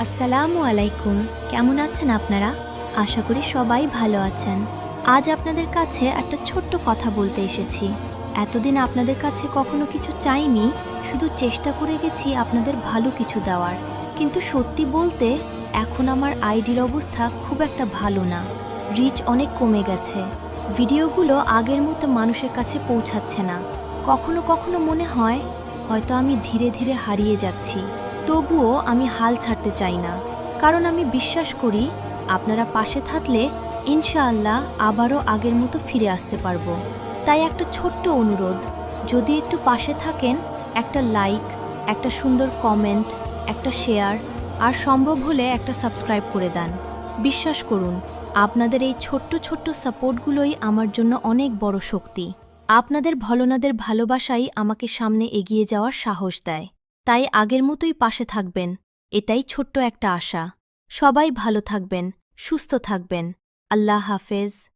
আসসালামু আলাইকুম। কেমন আছেন আপনারা? আশা করি সবাই ভালো আছেন। আজ আপনাদের কাছে একটা ছোট্ট কথা বলতে এসেছি। এতদিন আপনাদের কাছে কখনো কিছু চাইনি, শুধু চেষ্টা করে গেছি আপনাদের ভালো কিছু দেওয়ার। কিন্তু সত্যি বলতে এখন আমার আইডির অবস্থা খুব একটা ভালো না। রিচ অনেক কমে গেছে। ভিডিওগুলো আগের মতো মানুষের কাছে পৌঁছাচ্ছে না। কখনো কখনো মনে হয় হয়তো আমি ধীরে ধীরে হারিয়ে যাচ্ছি। তবুও আমি হাল ছাড়তে চাই না, কারণ আমি বিশ্বাস করি আপনারা পাশে থাকলে ইনশাআল্লাহ আবারও আগের মতো ফিরে আসতে পারবো। তাই একটা ছোট্ট অনুরোধ, যদি একটু পাশে থাকেন, একটা লাইক, একটা সুন্দর কমেন্ট, একটা শেয়ার আর সম্ভব হলে একটা সাবস্ক্রাইব করে দেন। বিশ্বাস করুন, আপনাদের এই ছোট্ট ছোট্ট সাপোর্টগুলোই আমার জন্য অনেক বড় শক্তি। আপনাদের ভলনাদের ভালোবাসাই আমাকে সামনে এগিয়ে যাওয়ার সাহস দেয়। তাই আগের মতোই পাশে থাকবেন, এটাই ছোট্ট একটা আশা। সবাই ভালো থাকবেন, সুস্থ থাকবেন। আল্লাহ হাফেজ।